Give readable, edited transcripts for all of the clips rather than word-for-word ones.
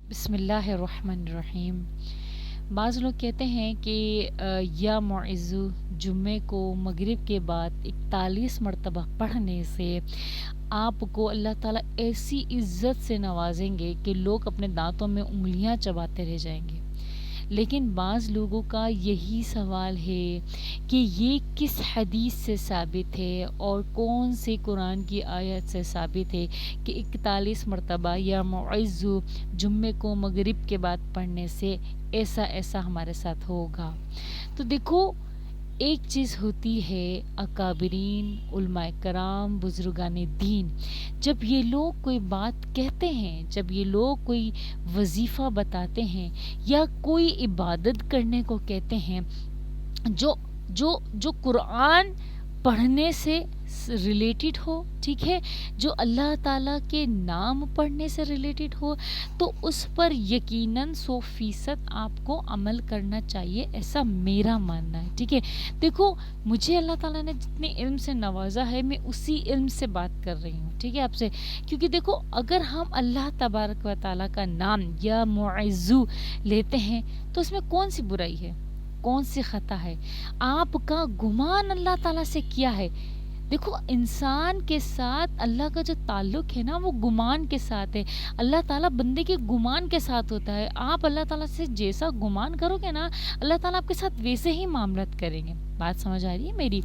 بسم اللہ الرحمن الرحیم۔ بعض لوگ کہتے ہیں کہ یا معزو جمعے کو مغرب کے بعد 41 مرتبہ پڑھنے سے آپ کو اللہ تعالیٰ ایسی عزت سے نوازیں گے کہ لوگ اپنے دانتوں میں انگلیاں چباتے رہ جائیں گے۔ لیکن بعض لوگوں کا یہی سوال ہے کہ یہ کس حدیث سے ثابت ہے اور کون سی قرآن کی آیت سے ثابت ہے کہ 41 مرتبہ یا معزو جمعے کو مغرب کے بعد پڑھنے سے ایسا ہمارے ساتھ ہوگا۔ تو دیکھو، ایک چیز ہوتی ہے اکابرین، علماء کرام، بزرگان دین، جب یہ لوگ کوئی بات کہتے ہیں، جب یہ لوگ کوئی وظیفہ بتاتے ہیں یا کوئی عبادت کرنے کو کہتے ہیں جو قرآن پڑھنے سے ریلیٹڈ ہو، ٹھیک ہے، جو اللہ تعالیٰ کے نام پڑھنے سے ریلیٹڈ ہو، تو اس پر یقیناً 100% آپ کو عمل کرنا چاہیے، ایسا میرا ماننا ہے، ٹھیک ہے۔ دیکھو، مجھے اللہ تعالیٰ نے جتنے علم سے نوازا ہے، میں اسی علم سے بات کر رہی ہوں، ٹھیک ہے، آپ سے، کیونکہ دیکھو، اگر ہم اللہ تبارک و تعالیٰ کا نام یا معزو لیتے ہیں تو اس میں کون سی برائی ہے، کون سی خطا ہے؟ آپ کا گمان اللہ تعالیٰ سے کیا ہے؟ دیکھو، انسان کے ساتھ اللہ کا جو تعلق ہے نا، وہ گمان کے ساتھ ہے۔ اللہ تعالیٰ بندے کے گمان کے ساتھ ہوتا ہے۔ آپ اللہ تعالیٰ سے جیسا گمان کرو گے نا، اللہ تعالیٰ آپ کے ساتھ ویسے ہی معاملات کریں گے۔ بات سمجھ آ رہی ہے میری؟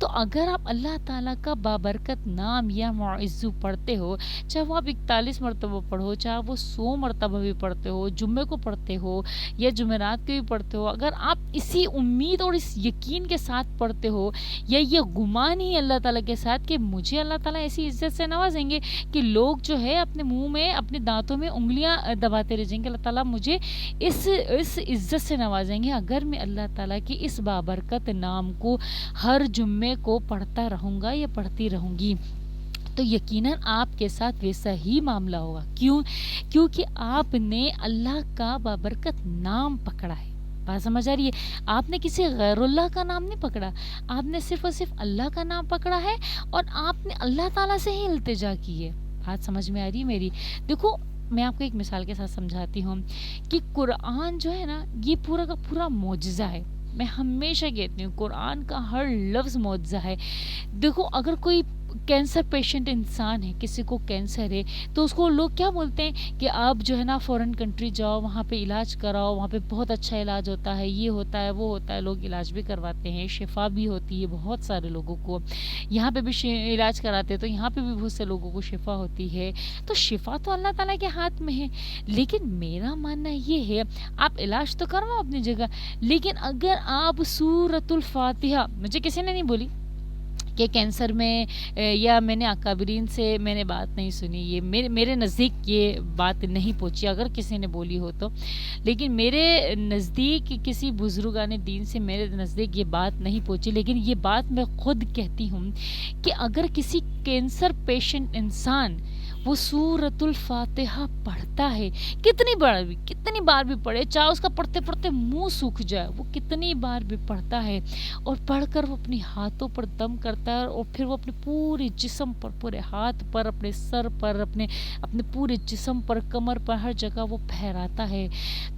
تو اگر آپ اللہ تعالیٰ کا بابرکت نام یا معزو پڑھتے ہو، چاہے وہ آپ 41 مرتبہ پڑھو، چاہے وہ 100 مرتبہ بھی پڑھتے ہو، جمعے کو پڑھتے ہو یا جمعرات کو بھی پڑھتے ہو، اگر آپ اسی امید اور اس یقین کے ساتھ پڑھتے ہو، یا یہ گمان ہی اللہ تعالیٰ کے ساتھ کہ مجھے اللہ تعالیٰ ایسی عزت سے نوازیں گے کہ لوگ جو ہے اپنے منہ میں، اپنے دانتوں میں انگلیاں دباتے رہ جائیں گے، اللہ تعالیٰ مجھے اس عزت سے نوازیں گے اگر میں اللہ تعالیٰ کی اس بابرکت نام کو ہر جمعے کو پڑھتا رہوں گا یا پڑھتی رہوں گی، تو یقیناً آپ کے ساتھ ویسا ہی معاملہ ہوگا۔ کیونکہ آپ نے اللہ کا بابرکت نام پکڑا ہے۔ بات سمجھ آ رہی ہے؟ آپ نے کسی غیر اللہ کا نام نہیں پکڑا، آپ نے صرف اور صرف اللہ کا نام پکڑا ہے اور آپ نے اللہ تعالیٰ سے ہی التجا کی ہے۔ بات سمجھ میں آ رہی ہے میری؟ دیکھو، میں آپ کو ایک مثال کے ساتھ سمجھاتی ہوں کہ قرآن جو ہے نا، یہ پورا کا پورا معجزہ ہے۔ میں ہمیشہ کہتی ہوں، قرآن کا ہر لفظ معجزہ ہے۔ دیکھو، اگر کوئی کینسر پیشنٹ انسان ہے، کسی کو کینسر ہے، تو اس کو لوگ کیا بولتے ہیں کہ آپ جو ہے نا فورن کنٹری جاؤ، وہاں پہ علاج کراؤ، وہاں پہ بہت اچھا علاج ہوتا ہے، یہ ہوتا ہے، وہ ہوتا ہے، لوگ علاج بھی کرواتے ہیں، شفا بھی ہوتی ہے بہت سارے لوگوں کو، یہاں پہ بھی علاج کراتے ہیں تو یہاں پہ بھی بہت سے لوگوں کو شفا ہوتی ہے۔ تو شفا تو اللہ تعالیٰ کے ہاتھ میں ہے، لیکن میرا ماننا یہ ہے، آپ علاج تو کرواؤ اپنی جگہ، لیکن اگر آپ سورۃ الفاتحہ، مجھے کسی نے نہیں بولی کہ کینسر میں، یا میں نے اکابرین سے میں نے بات نہیں سنی، یہ میرے نزدیک یہ بات نہیں پہنچی، اگر کسی نے بولی ہو تو، لیکن میرے نزدیک کسی بزرگان دین سے میرے نزدیک یہ بات نہیں پہنچی، لیکن یہ بات میں خود کہتی ہوں کہ اگر کسی کینسر پیشنٹ انسان وہ سورۃ الفاتحہ پڑھتا ہے، کتنی بار بھی پڑھے، چاہے اس کا پڑھتے پڑھتے منہ سوکھ جائے، وہ کتنی بار بھی پڑھتا ہے، اور پڑھ کر وہ اپنی ہاتھوں پر دم کرتا ہے، اور پھر وہ اپنے پورے جسم پر، پورے ہاتھ پر، اپنے سر پر، اپنے پورے جسم پر، کمر پر، ہر جگہ وہ پھیراتا ہے،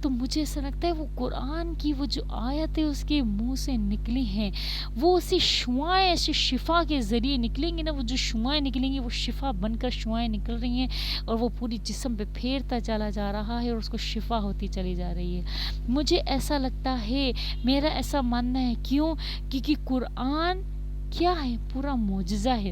تو مجھے ایسا لگتا ہے وہ قرآن کی وہ جو آیتیں اس کے منہ سے نکلی ہیں، وہ اسی شعائیں، ایسی شفا کے ذریعے نکلیں گی نا، وہ جو شعائیں نکلیں گی وہ شفا بن کر شعائیں نکل رہی ہیں، اور وہ پوری جسم پہ پھیرتا چلا جا رہا ہے، اور اس کو شفا ہوتی چلی جا رہی ہے۔ مجھے ایسا لگتا ہے، میرا ایسا ماننا ہے، کیوں؟ کیونکہ قرآن کیا ہے؟ پورا معجزہ ہے۔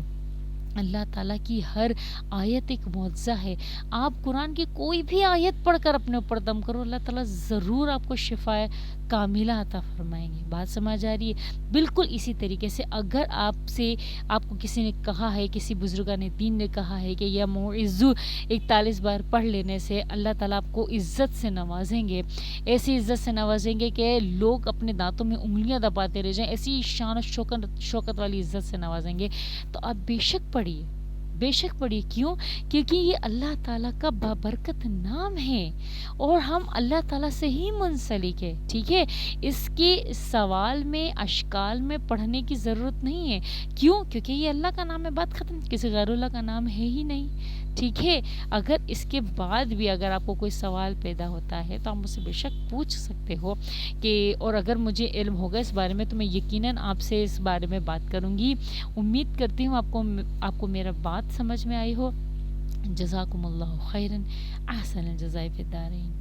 اللہ تعالیٰ کی ہر آیت ایک معجزہ ہے۔ آپ قرآن کی کوئی بھی آیت پڑھ کر اپنے اوپر دم کرو، اللہ تعالیٰ ضرور آپ کو شفا کاملہ عطا فرمائیں گے۔ بات سمجھ آ رہی ہے؟ بالکل اسی طریقے سے اگر آپ کو کسی نے کہا ہے، کسی بزرگان دین نے کہا ہے کہ یا معزو 41 بار پڑھ لینے سے اللہ تعالیٰ آپ کو عزت سے نوازیں گے، ایسی عزت سے نوازیں گے کہ لوگ اپنے دانتوں میں انگلیاں دباتے رہ جائیں، ایسی شان و شوکت والی عزت سے نوازیں گے، تو آپ بے شک پڑھیے۔ کیوں؟ کیونکہ یہ اللہ تعالیٰ کا بابرکت نام ہے، اور ہم اللہ تعالیٰ سے ہی منسلک ہے، ٹھیک ہے۔ اس کے سوال میں، اشکال میں پڑھنے کی ضرورت نہیں ہے۔ کیوں؟ کیونکہ یہ اللہ کا نام ہے، بات ختم، کسی غیر اللہ کا نام ہے ہی نہیں۔ ٹھیک ہے. اگر اس کے بعد بھی اگر آپ کو کوئی سوال پیدا ہوتا ہے تو آپ مجھ سے بے شک پوچھ سکتے ہو کہ، اور اگر مجھے علم ہوگا اس بارے میں تو میں یقیناً آپ سے اس بارے میں بات کروں گی. امید کرتی ہوں آپ کو میرا بات سمجھ میں آئی ہو. جزاکم اللہ خیرن، احسن الجزائے فی الدارین.